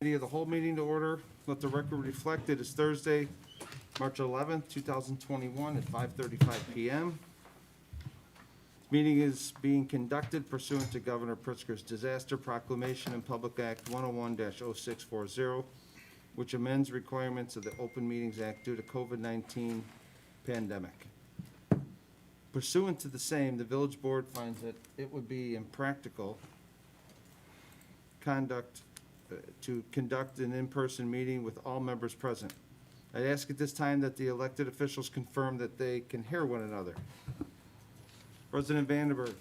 of the whole meeting to order. Let the record reflect it is Thursday, March 11th, 2021 at 5:35 p.m. Meeting is being conducted pursuant to Governor Pritzker's Disaster Proclamation and Public Act 101-0640, which amends requirements of the Open Meetings Act due to COVID-19 pandemic. Pursuant to the same, the village board finds that it would be impractical to conduct an in-person meeting with all members present. I ask at this time that the elected officials confirm that they can hear one another. President Vandenberg.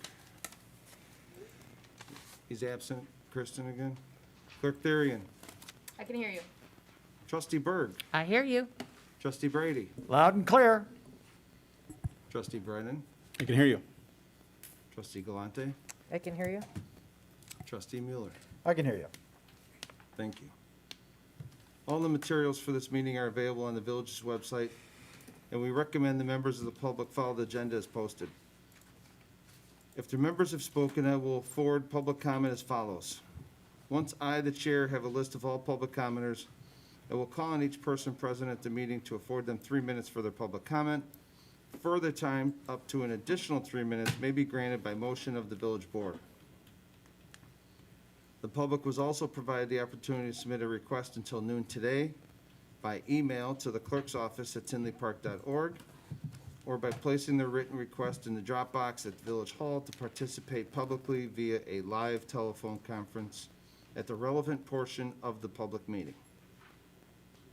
He's absent. Kristen again. Clerk Therian. I can hear you. Trustee Berg. I hear you. Trustee Brady. Loud and clear. Trustee Brennan. I can hear you. Trustee Galante. I can hear you. Trustee Mueller. I can hear you. Thank you. All the materials for this meeting are available on the village's website, and we recommend the members of the public follow the agenda as posted. If the members have spoken, I will forward public comment as follows. Once I, the chair, have a list of all public commenters, I will call on each person present at the meeting to afford them 3 minutes for their public comment. Further time, up to an additional 3 minutes, may be granted by motion of the village board. The public was also provided the opportunity to submit a request until noon today by email to the clerk's office at tinleypark.org or by placing their written request in the drop box at Village Hall to participate publicly via a live telephone conference at the relevant portion of the public meeting.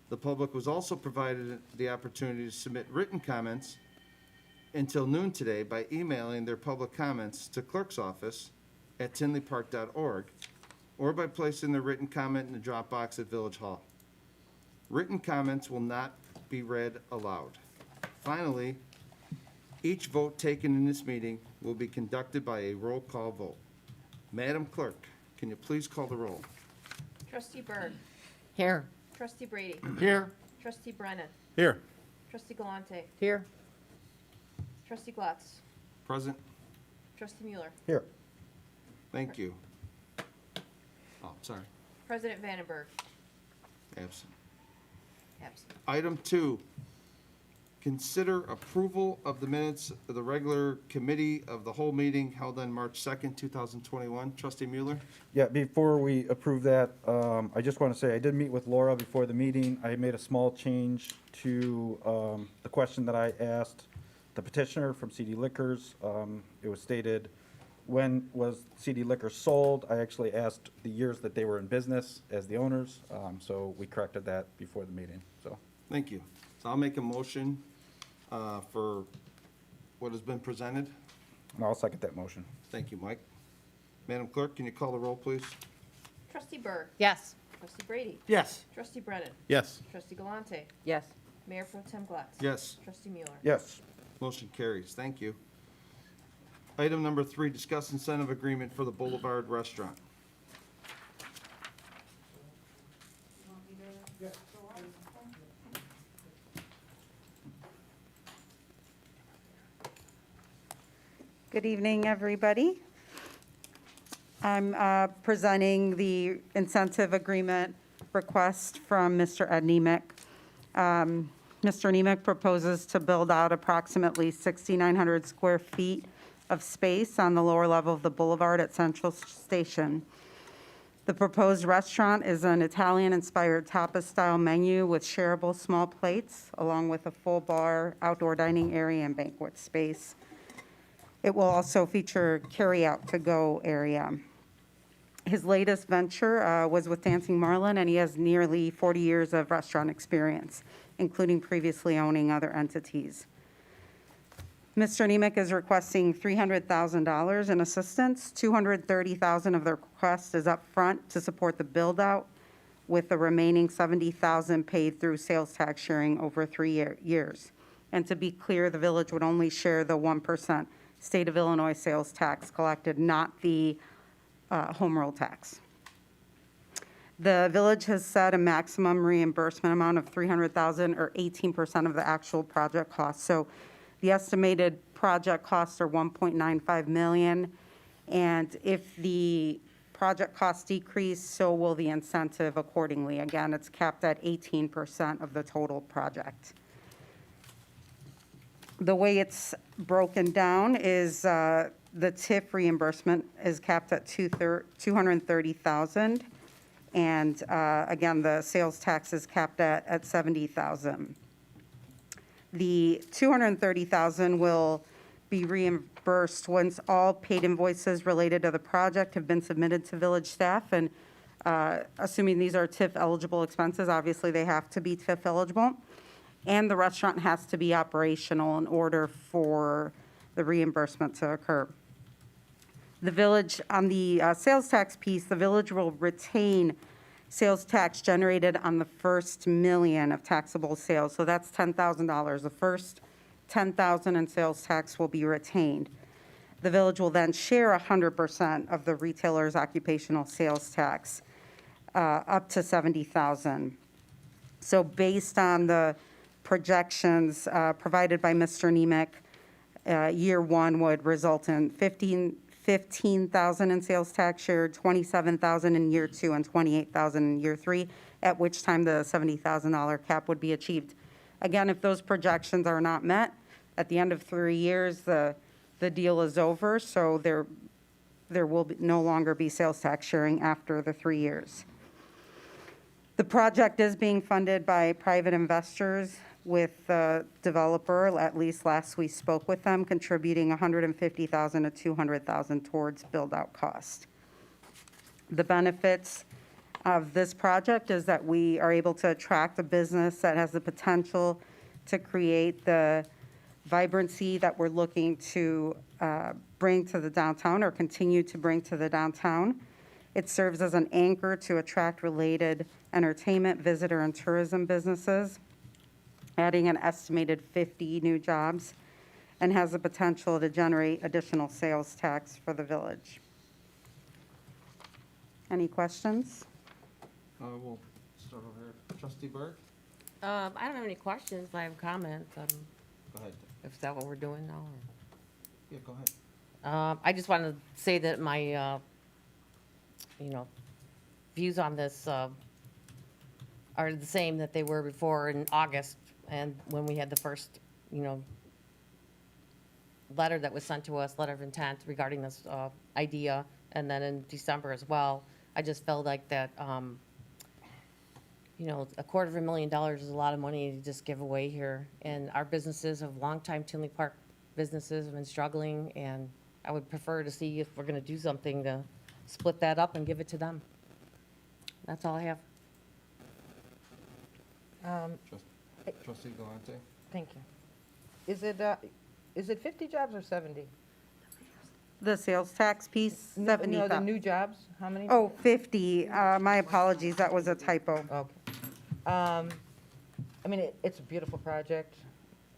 The public was also provided the opportunity to submit written comments until noon today by emailing their public comments to clerk's office at tinleypark.org or by placing their written comment in the drop box at Village Hall. Written comments will not be read aloud. Finally, each vote taken in this meeting will be conducted by a roll call vote. Madam Clerk, can you please call the roll? Trustee Berg. Here. Trustee Brady. Here. Trustee Brennan. Here. Trustee Galante. Here. Trustee Glatz. Present? Trustee Mueller. Here. Thank you. Oh, sorry, President Vandenberg. absent. Absent. Item 2, consider approval of the minutes of the regular committee of the whole meeting held on March 2nd, 2021. Trustee Mueller? Yeah, before we approve that, I just want to say I did meet with Laura before the meeting. I made a small change to the question that I asked the petitioner from CD Liquors. It was stated, when was CD Liquors sold? I actually asked the years that they were in business as the owners, so we corrected that before the meeting, so. Thank you. So I'll make a motion for what has been presented. And I'll second that motion. Thank you, Mike. Madam Clerk, can you call the roll, please? Trustee Berg. Yes. Trustee Brady. Yes. Trustee Brennan. Yes. Trustee Galante. Yes. Mayor Pro Tem Glatz. Yes. Trustee Mueller. Yes. Motion carries. Thank you. Item number 3, discuss incentive agreement for the Boulevard Restaurant. Good evening, everybody. I'm presenting the incentive agreement request from Mr. Ed Nemick. Mr. Nemick proposes to build out approximately 6,900 square feet of space on the lower level of the boulevard at Central Station. The proposed restaurant is an Italian-inspired tapas-style menu with shareable small plates, along with a full bar, outdoor dining area, and banquet space. It will also feature carry-out to-go area. His latest venture was with Dancing Marlin, and he has nearly 40 years of restaurant experience, including previously owning other entities. Mr. Nemick is requesting $300,000 in assistance. $230,000 of the request is up front to support the build-out, with the remaining $70,000 paid through sales tax sharing over 3 years. And to be clear, the village would only share the 1% state of Illinois sales tax collected, not the home rule tax. The village has set a maximum reimbursement amount of $300,000 or 18% of the actual project cost. So the estimated project costs are $1.95 million. And if the project costs decrease, so will the incentive accordingly. Again, it's capped at 18% of the total project. The way it's broken down is the TIF reimbursement is capped at $230,000. And again, the sales tax is capped at $70,000. The $230,000 will be reimbursed once all paid invoices related to the project have been submitted to village staff. And assuming these are TIF eligible expenses, obviously they have to be TIF eligible. And the restaurant has to be operational in order for the reimbursement to occur. The village, on the sales tax piece, the village will retain sales tax generated on the first million of taxable sales. So that's $10,000. The first $10,000 in sales tax will be retained. The village will then share 100% of the retailer's occupational sales tax, up to $70,000. So based on the projections provided by Mr. Nemec, year one would result in $15,000 in sales tax shared, $27,000 in year two, and $28,000 in year three, at which time the $70,000 cap would be achieved. Again, if those projections are not met, at the end of 3 years, the deal is over, so there will no longer be sales tax sharing after the 3 years. The project is being funded by private investors, with the developer, at least last we spoke with them, contributing $150,000 to $200,000 towards build-out cost. The benefits of this project is that we are able to attract a business that has the potential to create the vibrancy that we're looking to bring to the downtown, or continue to bring to the downtown. It serves as an anchor to attract related entertainment, visitor, and tourism businesses, adding an estimated 50 new jobs, and has the potential to generate additional sales tax for the village. Any questions? We'll start over here. Trustee Burke? I don't have any questions, but I have a comment. Go ahead. If that what we're doing now? Or? Yeah, go ahead. I just want to say that my, views on this are the same that they were before in August, and when we had the first, letter that was sent to us, letter of intent regarding this idea, and then in December as well. I just felt like that, $250,000 is a lot of money to just give away here. And our businesses of longtime Tinley Park businesses have been struggling, and I would prefer to see if we're going to do something to split that up and give it to them. That's all I have. Trustee Galante? Thank you. Is it 50 jobs or 70? The sales tax piece, No, the 70,000. new jobs, how many? Oh, 50. My apologies, that was a typo. Okay. It's a beautiful project.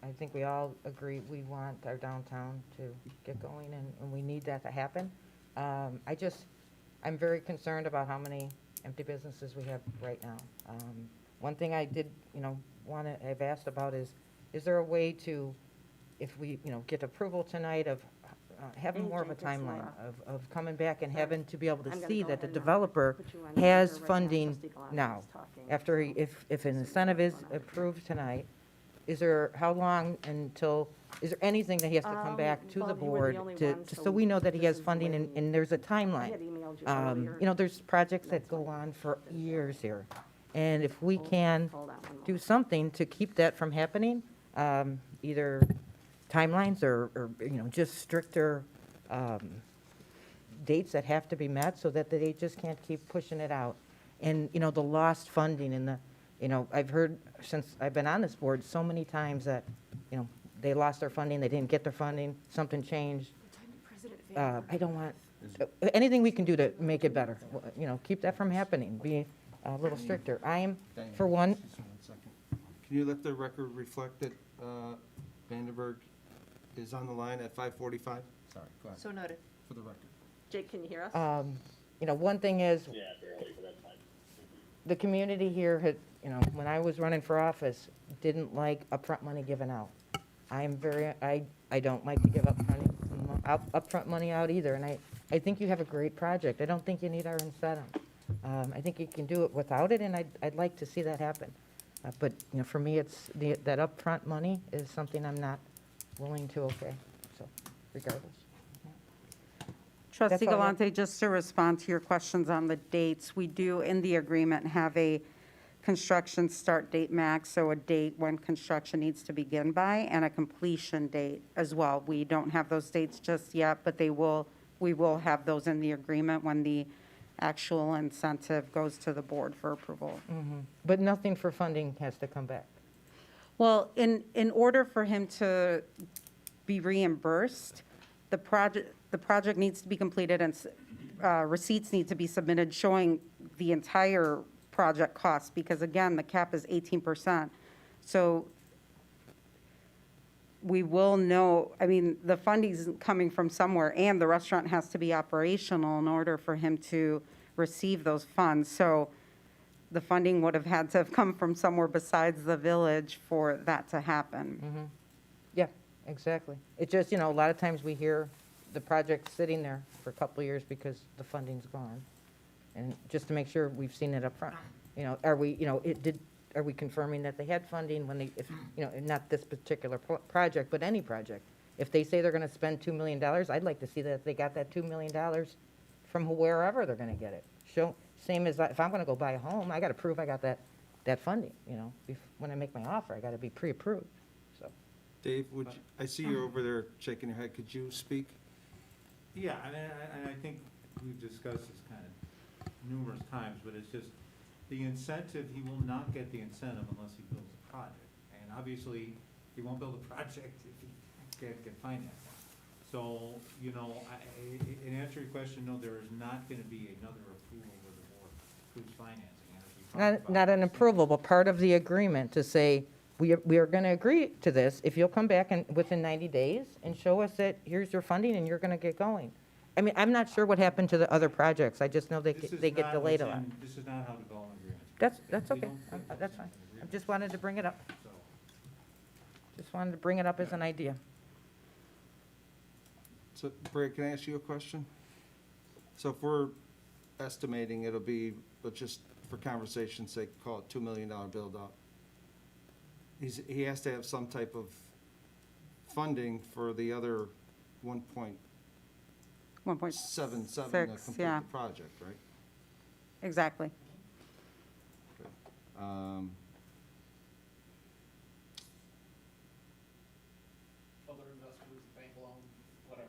I think we all agree we want our downtown to get going, and we need that to happen. I'm very concerned about how many empty businesses we have right now. One thing I did, have asked about is there a way to, if we, get approval tonight of having more of a timeline of coming back and having to be able to see that the developer has funding now? After, if an incentive is approved tonight, how long until, is there anything that he has to come back to the board so we know that he has funding and there's a timeline? There's projects that go on for years here. And if we can do something to keep that from happening, either timelines or just stricter dates that have to be met so that they just can't keep pushing it out. And, the lost funding and I've heard since I've been on this board so many times that, they lost their funding, they didn't get their funding, something changed. I don't want, anything we can do to make it better, keep that from happening, be a little stricter. I am, for one. Just 1 second. Can you let the record reflect that Vandenberg is on the line at 5:45? Sorry, go ahead, So noted. for the record. Jake, can you hear us? One thing is, the community here had, when I was running for office, didn't like upfront money given out. I don't like to give upfront money out either, and I think you have a great project. I don't think you need our incentive. I think you can do it without it, and I'd like to see that happen. But, you know, for me, it's, that upfront money is something I'm not willing to okay, so regardless. Trustee That's all I have. Galante, just to respond to your questions on the dates, we do in the agreement have a construction start date max, so a date when construction needs to begin by, and a completion date as well. We don't have those dates just yet, but we will have those in the agreement when the actual incentive goes to the board for approval. But nothing for funding has to come back. Well, in order for him to be reimbursed, the project needs to be completed and receipts need to be submitted showing the entire project cost, because again, the cap is 18%. So we will know, I mean, the funding's coming from somewhere, and the restaurant has to be operational in order for him to receive those funds. So the funding would have had to have come from somewhere besides the village for that to happen. Yeah, exactly. It's just, you know, a lot of times we hear the project sitting there for a couple of years because the funding's gone. And just to make sure we've seen it up front. You know, are we, you know, are we confirming that they had funding when they, if, you know, not this particular project, but any project? If they say they're gonna spend $2 million, I'd like to see that they got that $2 million from wherever they're gonna get it. Same as if I'm gonna go buy a home, I gotta prove I got that funding, you know? When I make my offer, I gotta be pre-approved, so. Dave, I see you over there shaking your head. Could you speak? Yeah, and I think we've discussed this kind of numerous times, but it's just, the incentive, he will not get the incentive unless he builds a project. And obviously, he won't build a project if he can't get financing. So, you know, in answer to your question, no, there is not gonna be another approval where the board approves financing. And as we talked about, Not an approval, but part of the agreement to say, we are gonna agree to this if you'll come back within 90 days and show us that here's your funding and you're gonna get going. I mean, I'm not sure what happened to the other projects. I just know they this is get not delayed a what's lot. in- This is not how development agreements. That's We okay. don't put those That's in fine. I agreements. just wanted to bring it up. So, Just wanted to bring it up as an idea. So, Brad, can I ask you a question? So if we're estimating it'll be, let's just, for conversation's sake, call it $2 million build-out. He has to have some type of funding for the other 1.77 to 1.6, complete yeah, the project, right? exactly. Okay. Other investors, bank loan, whatever.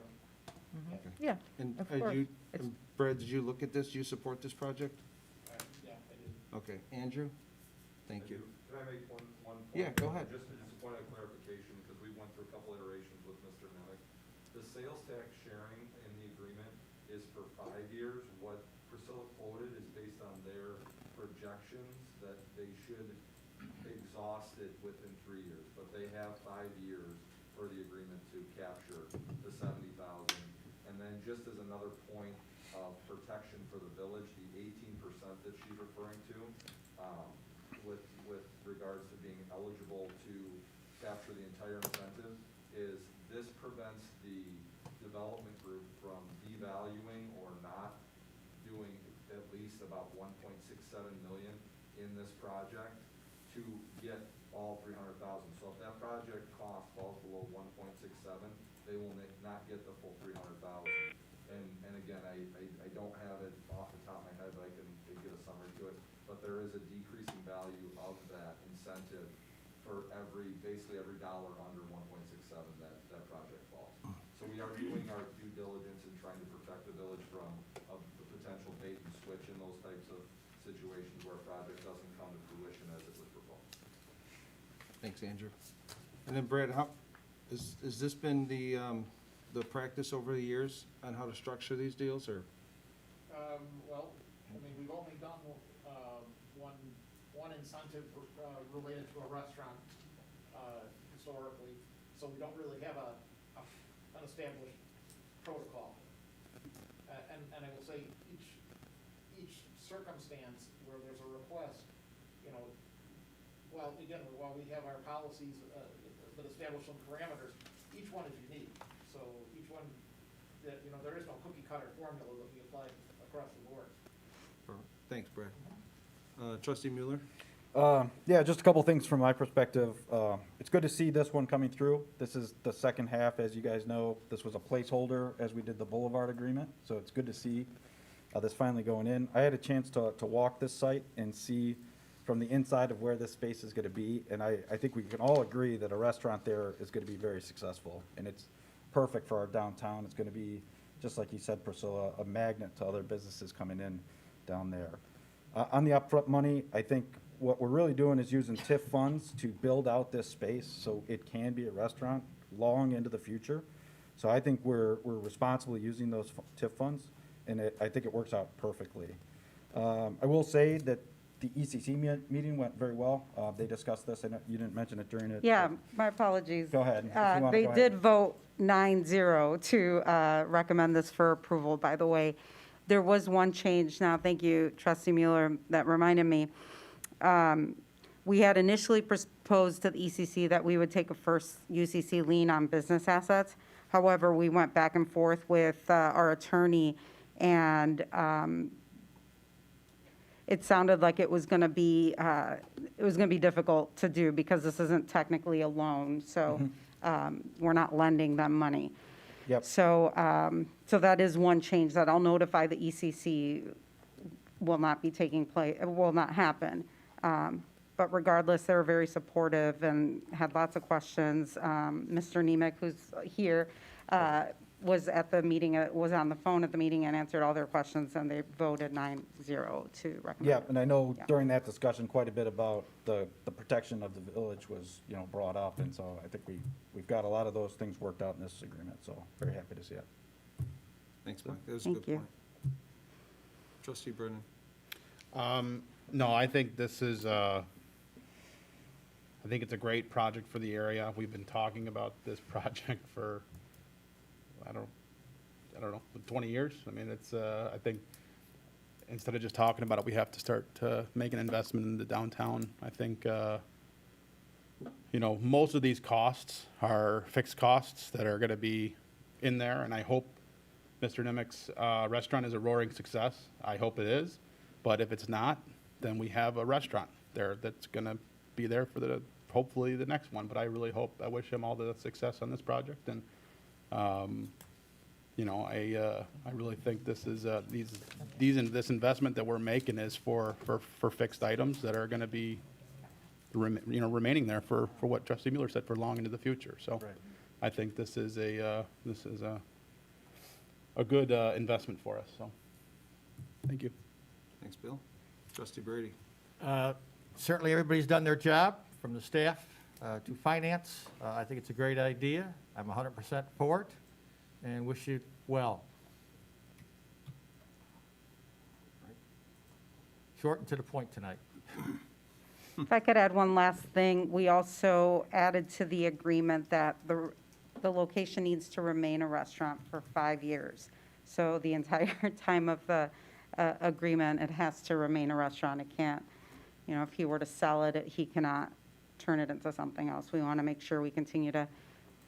Okay. Yeah, And Of are course. you, It's- and Brad, did you look at this? Do you support this project? Yeah, I did. Okay, Andrew? Thank you. Can I make one point? Yeah, go ahead. Just a point of clarification, because we went through a couple iterations with Mr. Nemick. The sales tax sharing in the agreement is for 5 years. What Priscilla quoted is based on their projections that they should exhaust it within 3 years. But they have 5 years for the agreement to capture the 70,000. And then just as another point of protection for the village, the 18% that she's referring to, with regards to being eligible to capture the entire incentive, is this prevents the development group from devaluing or not doing at least about 1.67 million in this project to get all 300,000. So if that project cost falls below 1.67, they will not get the full 300,000. And again, I don't have it off the top of my head, but I can get a summary to it. But there is a decreasing value of that incentive for basically every dollar under 1.67 that project falls. So we are doing our due diligence in trying to protect the village from the potential bait and switch in those types of situations where a project doesn't come to fruition as it was proposed. Thanks, Andrew. And then Brad, has this been the practice over the years on how to structure these deals, or? Well, I mean, we've only done, one incentive, related to a restaurant, historically, so we don't really have an established protocol. And I will say, each circumstance where there's a request, you know, while we have our policies, that establish some parameters, each one is unique. So each one that, you know, there is no cookie cutter formula that we apply across the board. Thanks, Brad. Trustee Mueller? Yeah, just a couple things from my perspective. It's good to see this one coming through. This is the second half, as you guys know. This was a placeholder as we did the Boulevard agreement, so it's good to see this finally going in. I had a chance to walk this site and see from the inside of where this space is gonna be, and I think we can all agree that a restaurant there is gonna be very successful, and it's perfect for our downtown. It's gonna be, just like you said, Priscilla, a magnet to other businesses coming in down there. On the upfront money, I think what we're really doing is using TIF funds to build out this space so it can be a restaurant long into the future. So I think we're responsibly using those TIF funds, and I think it works out perfectly. I will say that the ECC meeting went very well. They discussed this, and you didn't mention it during it. Yeah, my apologies. Go ahead. If you wanna They go ahead. did vote 9-0 to recommend this for approval, by the way. There was one change now, thank you, Trustee Mueller, that reminded me. We had initially proposed to the ECC that we would take a first UCC lien on business assets. However, we went back and forth with our attorney, and it sounded like it was going to be difficult to do because this isn't technically a loan, so we're not lending them money. Yep. So, so that is one change that I'll notify the ECC will not be taking place, will not happen. But regardless, they were very supportive and had lots of questions. Mr. Nemec, who's here, was at the meeting, was on the phone at the meeting and answered all their questions, and they voted 9-0 to recommend. Yeah, and I know Yeah. during that discussion, quite a bit about the protection of the village was, brought up, and so I think we've got a lot of those things worked out in this agreement, so very happy to see it. Thanks, Mike. That was a Thank good you. point. Trustee Brennan? No, I think this is, I think it's a great project for the area. We've been talking about this project for, I don't know, 20 years. I mean, it's, I think, instead of just talking about it, we have to start to make an investment in the downtown. I think, most of these costs are fixed costs that are gonna be in there, and I hope Mr. Nemec's restaurant is a roaring success. I hope it is, but if it's not, then we have a restaurant there that's gonna be there for hopefully the next one. But I really hope, I wish him all the success on this project, and, I really think this is, this investment that we're making is for fixed items that are gonna be, remaining there for what Trustee Mueller said, for long into the future. So Right. I think this is a good investment for us, so, thank you. Thanks, Bill. Trustee Brady? Certainly, everybody's done their job, from the staff to finance. I think it's a great idea. I'm 100% for it, and wish you well. Short and to the point tonight. If I could add one last thing, we also added to the agreement that the location needs to remain a restaurant for 5 years. So the entire time of the agreement, it has to remain a restaurant. It can't, if he were to sell it, he cannot turn it into something else. We want to make sure we continue to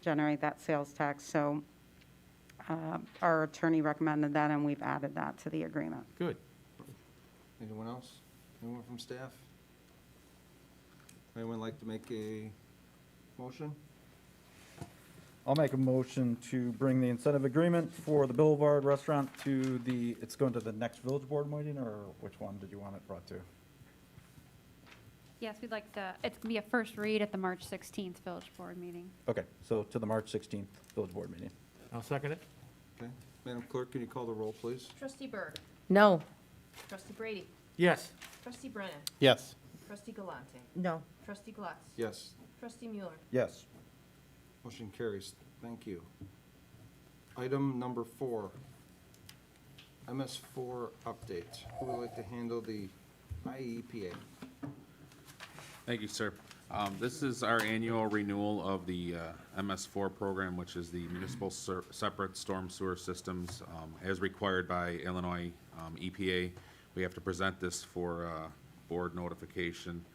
generate that sales tax. So our attorney recommended that, and we've added that to the agreement. Good. Anyone else? Anyone from staff? Anyone like to make a motion? I'll make a motion to bring the incentive agreement for the Boulevard Restaurant it's going to the next village board meeting, or which one did you want it brought to? Yes, we'd like it's going to be a first read at the March 16th Village Board meeting. Okay, so to the March 16th village board meeting. I'll second it. Okay. Madam Clerk, can you call the roll, please? Trustee Berg. No. Trustee Brady. Yes. Trustee Brennan. Yes. Trustee Galante. No. Trustee Glatz. Yes. Trustee Mueller. Yes. Motion carries. Thank you. Item number 4, MS4 update. Who would like to handle the IEPA? Thank you, sir. This is our annual renewal of the MS4 program, which is the Municipal Separate Storm Sewer Systems. As required by Illinois EPA, we have to present this for board notification.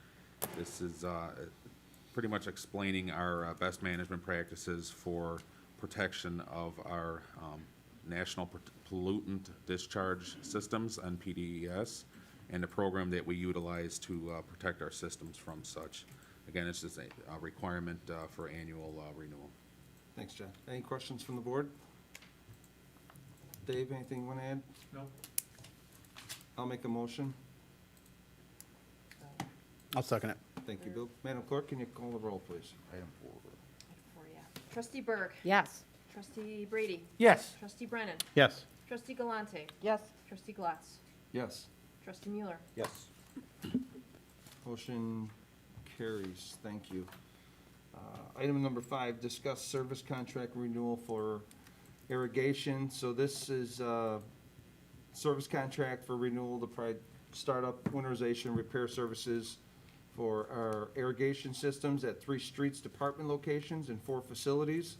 This is pretty much explaining our best management practices for protection of our National Pollutant Discharge Systems, NPDES, and the program that we utilize to protect our systems from such. Again, it's just a requirement for annual renewal. Thanks, John. Any questions from the board? Dave, anything you want to add? No. I'll make a motion. I'll second it. Thank you, Bill. Madam Clerk, can you call the roll, please? Item 4. Trustee Berg. Yes. Trustee Brady. Yes. Trustee Brennan. Yes. Trustee Galante. Yes, Trustee Glatz. Yes. Trustee Mueller. Yes. Motion carries. Thank you. Item number 5, discuss service contract renewal for irrigation. So this is service contract for renewal to provide startup, winterization, repair services for our irrigation systems at 3 streets department locations and 4 facilities.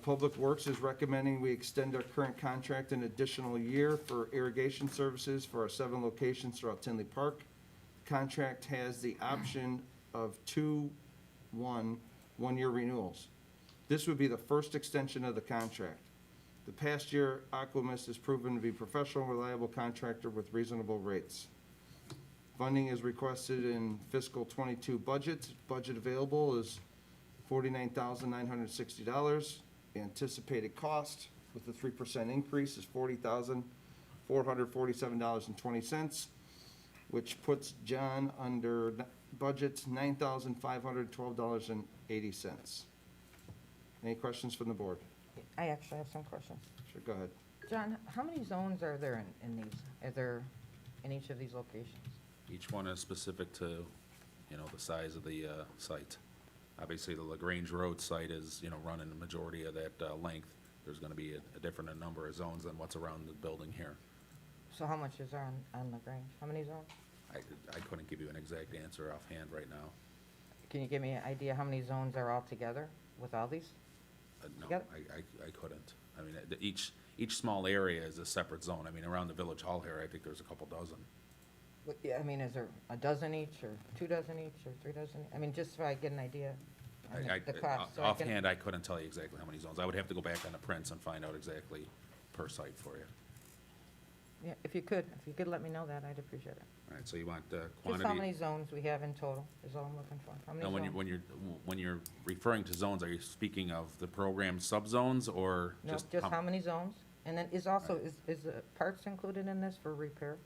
Public Works is recommending we extend our current contract an additional year for irrigation services for our 7 locations throughout Tinley Park. Contract has the option of 2 one-year renewals. This would be the first extension of the contract. The past year, Aquamist has proven to be a professional, reliable contractor with reasonable rates. Funding is requested in fiscal '22 budget. Budget available is $49,960. The anticipated cost with the 3% increase is $40,447.20, which puts John under budget $9,512.80. Any questions from the board? I actually have some questions. Sure, go ahead. John, how many zones are there in these, are there in each of these locations? Each one is specific to, you know, the size of the site. Obviously, the LaGrange Road site is, you know, running the majority of that length. There's gonna be a different number of zones than what's around the building here. So how much is there on LaGrange? How many zones? I couldn't give you an exact answer offhand right now. Can you give me an idea how many zones are all together with all these? No, Yep. I couldn't. I mean, each small area is a separate zone. I mean, around the Village Hall here, I think there's a couple dozen. Yeah, I mean, is there a dozen each, or 2 dozen each, or 3 dozen? I mean, just so I get an idea. on the cost, so I can- Offhand, I couldn't tell you exactly how many zones. I would have to go back on the prints and find out exactly per site for you. Yeah, if you could let me know that, I'd appreciate it. All right, so you want Just quantity? how many zones we have in total is all I'm looking for. How many Now, zones? when you're referring to zones, are you speaking of the program subzones or No, just? just how many zones? And then is also, is the parts included in this for repair?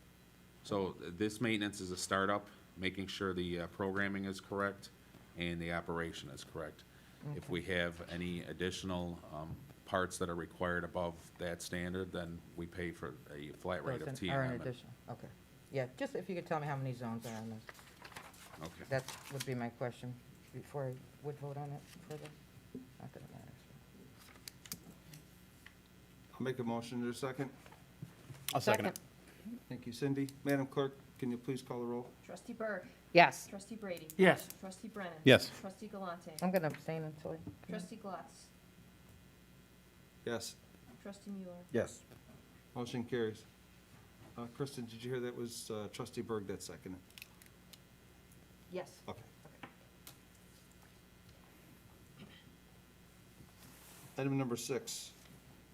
So this maintenance is a startup, making sure the programming is correct and the operation is correct. If Okay. we have any additional parts that are required above that standard, then we pay for a flat rate of Those T are in and M. addition, okay. Yeah, just if you could tell me how many zones are on this. Okay. That would be my question before I would vote on it further. Not that it matters. I'll make a motion. Is there a second? I'll second it. Thank you, Cindy. Madam Clerk, can you please call the roll? Trustee Berg. Yes. Trustee Brady. Yes. Trustee Brennan. Yes. Trustee Galante. I'm gonna abstain until. Trustee Glatz. Yes. Trustee Mueller. Yes. Motion carries. Kristen, did you hear that was trustee Berg that seconded? Yes. Okay. Item number 6,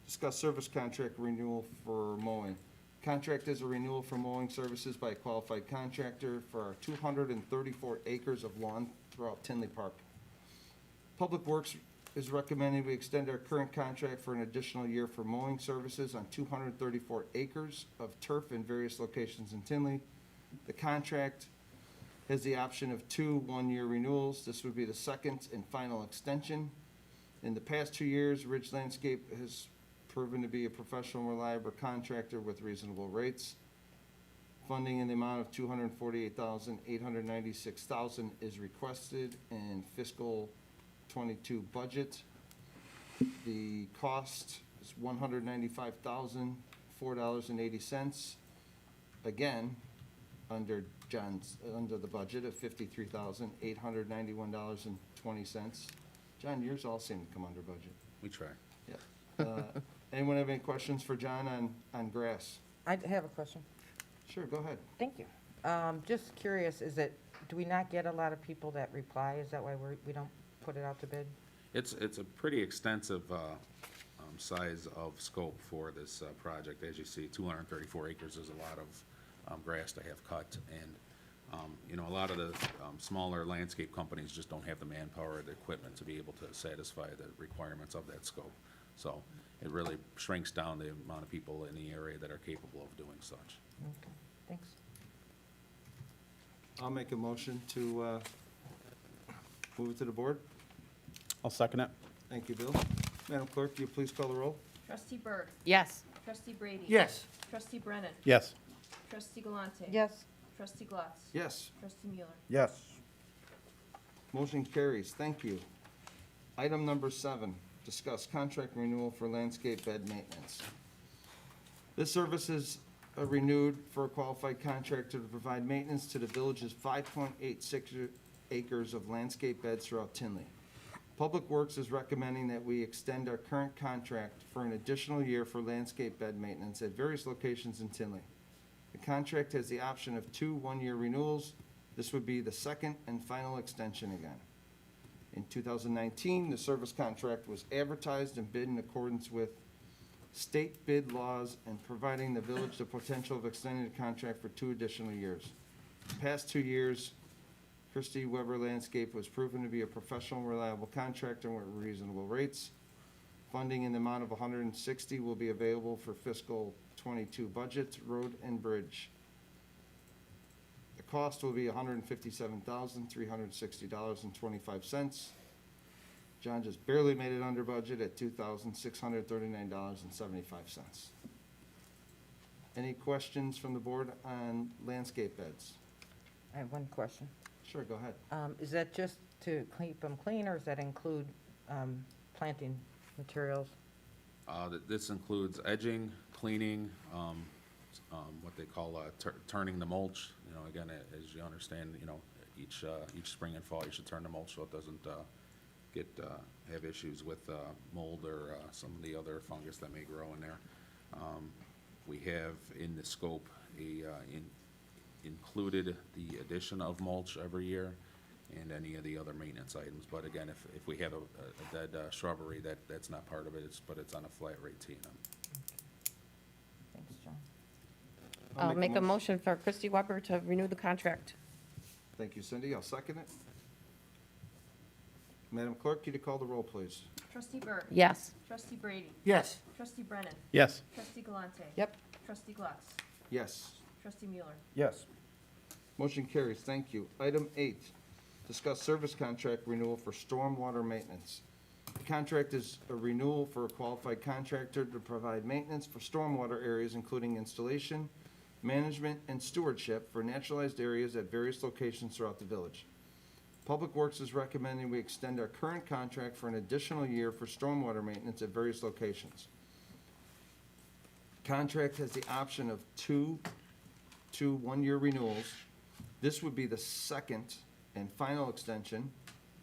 discuss service contract renewal for mowing. Contract is a renewal for mowing services by a qualified contractor for our 234 acres of lawn throughout Tinley Park. Public Works is recommending we extend our current contract for an additional year for mowing services on 234 acres of turf in various locations in Tinley. The contract has the option of 2 one-year renewals. This would be the second and final extension. In the past 2 years, Ridge Landscape has proven to be a professional, reliable contractor with reasonable rates. Funding in the amount of $248,896 is requested in fiscal '22 budget. The cost is $195,004.80. Again, under the budget of $53,891.20. John, yours all seem to come under budget. We try. Yeah. Anyone have any questions for John on grass? I have a question. Sure, go ahead. Thank you. Just curious, do we not get a lot of people that reply? Is that why we don't put it out to bid? It's a pretty extensive size of scope for this project. As you see, 234 acres is a lot of grass to have cut, and you know, a lot of the smaller landscape companies just don't have the manpower or the equipment to be able to satisfy the requirements of that scope. So it really shrinks down the amount of people in the area that are capable of doing such. Okay, thanks. I'll make a motion to move it to the board. I'll second it. Thank you, Bill. Madam Clerk, you please call the roll? Trustee Berg. Yes. Trustee Brady. Yes. Trustee Brennan. Yes. Trustee Galante. Yes. Trustee Glatz. Yes. Trustee Mueller. Yes. Motion carries. Thank you. Item number 7, discuss contract renewal for landscape bed maintenance. This service is renewed for a qualified contractor to provide maintenance to the village's 5.86 acres of landscape beds throughout Tinley. Public Works is recommending that we extend our current contract for an additional year for landscape bed maintenance at various locations in Tinley. The contract has the option of 2 one-year renewals. This would be the second and final extension again. In 2019, the service contract was advertised and bid in accordance with state bid laws and providing the village the potential of extending the contract for 2 additional years. The past 2 years, Christie Weber Landscape was proven to be a professional, reliable contractor with reasonable rates. Funding in the amount of $160 will be available for fiscal '22 budget, road and bridge. The cost will be $157,360.25. John just barely made it under budget at $2,639.75. Any questions from the board on landscape beds? I have one question. Sure, go ahead. Is that just to keep them clean, or does that include planting materials? This includes edging, cleaning, what they call turning the mulch. You know, again, as you understand, you know, each spring and fall, you should turn the mulch so it doesn't have issues with mold or some of the other fungus that may grow in there. We have in the scope included the addition of mulch every year and any of the other maintenance items. But again, if we have a dead shrubbery, that's not part of it, but it's on a flat rate T&M. Thanks, John. I'll make a motion for Christie Weber to renew the contract. Thank you, Cindy. I'll second it. Madam Clerk, could you call the roll, please? Trustee Berg. Yes. Trustee Brady. Yes. Trustee Brennan. Yes. Trustee Galante. Yep. Trustee Glatz. Yes. Trustee Mueller. Yes. Motion carries. Thank you. Item 8, discuss service contract renewal for stormwater maintenance. The contract is a renewal for a qualified contractor to provide maintenance for stormwater areas, including installation, management, and stewardship for naturalized areas at various locations throughout the village. Public Works is recommending we extend our current contract for an additional year for stormwater maintenance at various locations. Contract has the option of 2 one-year renewals. This would be the second and final extension.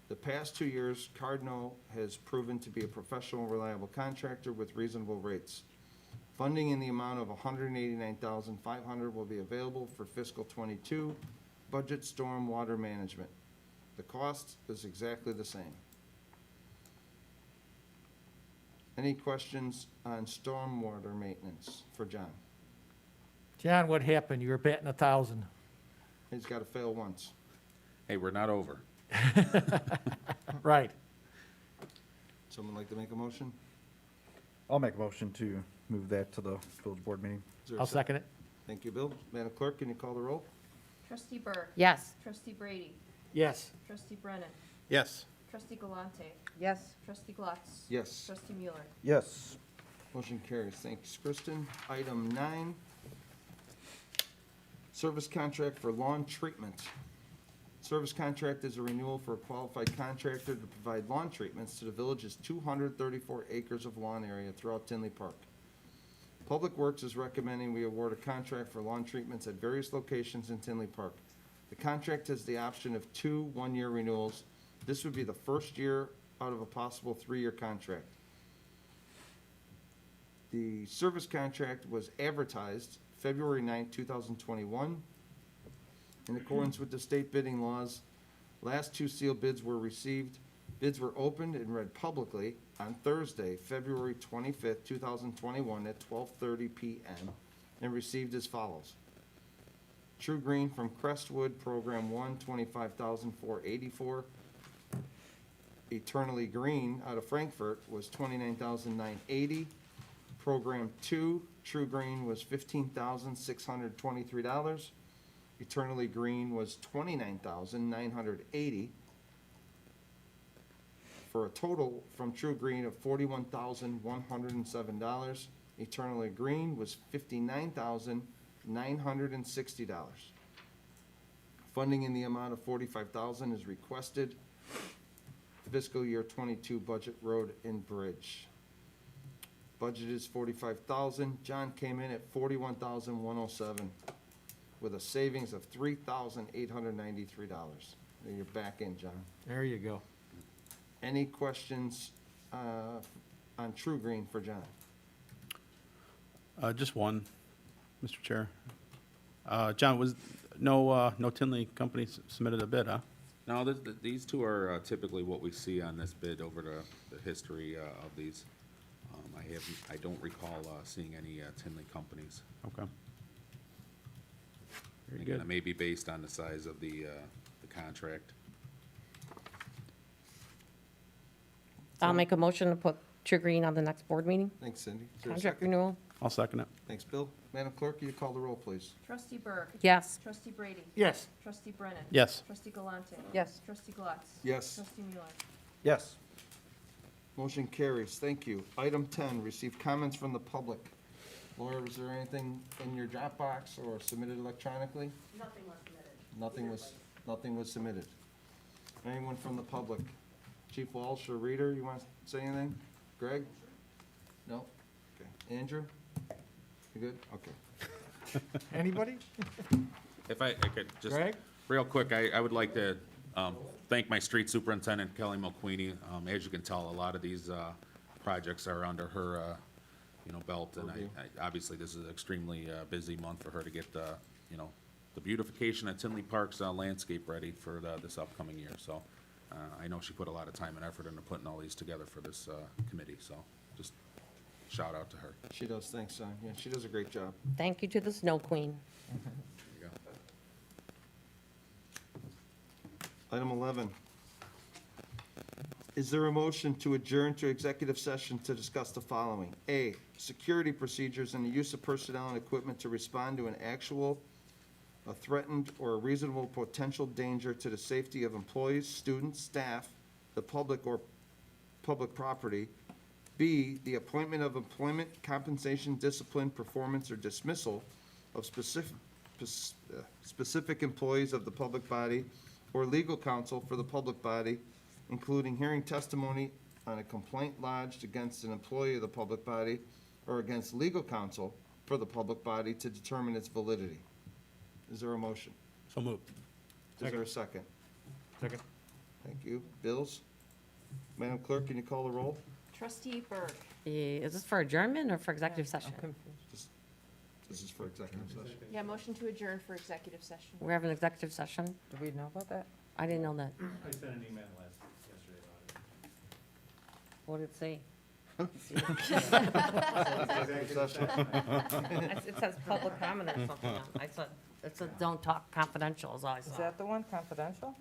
The past 2 years, Cardinal has proven to be a professional, reliable contractor with reasonable rates. Funding in the amount of $189,500 will be available for fiscal '22 budget storm water management. The cost is exactly the same. Any questions on stormwater maintenance for John? John, what happened? You were batting 1,000. He's got to fail once. Hey, we're not over. Right. Someone like to make a motion? I'll make a motion to move that to the village board meeting. Is there a I'll second it. Thank you, Bill. Madam Clerk, can you call the roll? Trustee Berg. Yes. Trustee Brady. Yes. Trustee Brennan. Yes. Trustee Galante. Yes. Trustee Glatz. Yes. Trustee Mueller. Yes. Motion carries. Thanks, Kristen. Item 9, service contract for lawn treatment. Service contract is a renewal for a qualified contractor to provide lawn treatments to the village's 234 acres of lawn area throughout Tinley Park. Public Works is recommending we award a contract for lawn treatments at various locations in Tinley Park. The contract has the option of 2 one-year renewals. This would be the first year out of a possible 3-year contract. The service contract was advertised February 9, 2021. In accordance with the state bidding laws, last 2 sealed bids were received Bids were opened and read publicly on Thursday, February 25th, 2021 at 12:30 PM and received as follows. True Green from Crestwood, Program 1, $25,484. Eternally Green out of Frankfurt was $29,980. Program 2, True Green was $15,623. Eternally Green was $29,980. For a total from True Green of $41,107. Eternally Green was $59,960. Funding in the amount of $45,000 is requested. Fiscal year 22 budget road and bridge. Budget is $45,000. John came in at $41,107 with a savings of $3,893. There you're back in, John. There you go. Any questions on True Green for John? Just one, Mr. Chair. John, was no Tinley company submitted a bid, huh? No, these two are typically what we see on this bid over the history of these. I don't recall seeing any Tinley companies. Okay. Very Again, good. it may be based on the size of the contract. I'll make a motion to put True Green on the next board meeting. Thanks, Cindy. Is there a Contract second? renewal. I'll second it. Thanks, Bill. Madam Clerk, you call the roll, please. Trustee Burke. Yes. Trustee Brady. Yes. Trustee Brennan. Yes. Trustee Galante. Yes. Trustee Glatz. Yes. Trustee Mueller. Yes. Motion carries. Thank you. Item 10, receive comments from the public. Laura, was there anything in your Dropbox or submitted electronically? Nothing was submitted. Nothing was submitted. Anyone from the public? Chief Walsh or Reader, you want to say anything? Greg? No? Okay. Andrew? You good? Okay. Anybody? If I could just, Greg? real quick, I would like to thank my street superintendent, Kelly Mulqueenie. As you can tell, a lot of these projects are under her, belt, and obviously, this is an extremely busy month for her to get the beautification at Tinley Park's landscape ready for this upcoming year. So I know she put a lot of time and effort into putting all these together for this committee, so just shout out to her. She does. Thanks, John. Yeah, she does a great job. Thank you to the Snow Queen. There you go. Item 11. Is there a motion to adjourn to executive session to discuss the following? A, security procedures and the use of personnel and equipment to respond to an actual, a threatened, or a reasonable potential danger to the safety of employees, students, staff, the public, or public property. B, the appointment of employment, compensation, discipline, performance, or dismissal of specific employees of the public body or legal counsel for the public body, including hearing testimony on a complaint lodged against an employee of the public body or against legal counsel for the public body to determine its validity. Is there a motion? So moved. Is there a second? Second. Thank you. Bills? Madam Clerk, can you call the roll? Trustee Burke. Is this for adjournment or for executive session? This is for executive session. Yeah, motion to adjourn for executive session. We're having an executive session? Do we know about that? I didn't know that. I sent an email yesterday about it. What did it say? Executive session. It says public comment or something. I said, it said don't talk confidential is all I Is saw. that the one confidential?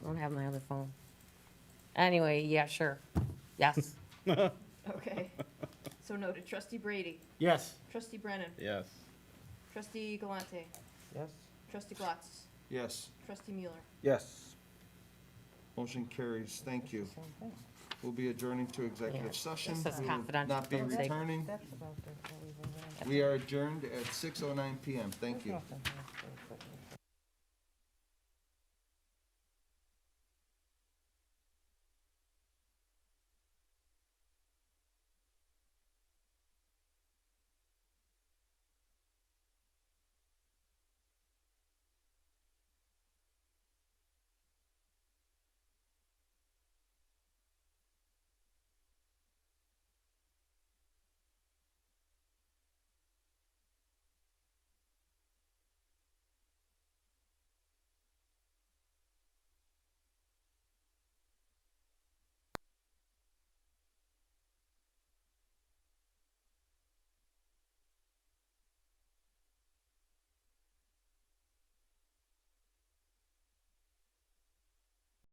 I don't have my other phone. Anyway, yeah, sure. Yes. Okay. So noted. Trustee Brady. Yes. Trustee Brennan. Yes. Trustee Galante. Yes. Trustee Glatz. Yes. Trustee Mueller. Yes. Motion carries. Thank you. Same thing. We'll be adjourning to Yeah, executive session. it says We will confidential. not be Don't say- returning. That's about the. We are adjourned at 6:09 PM. Thank you. Nothing.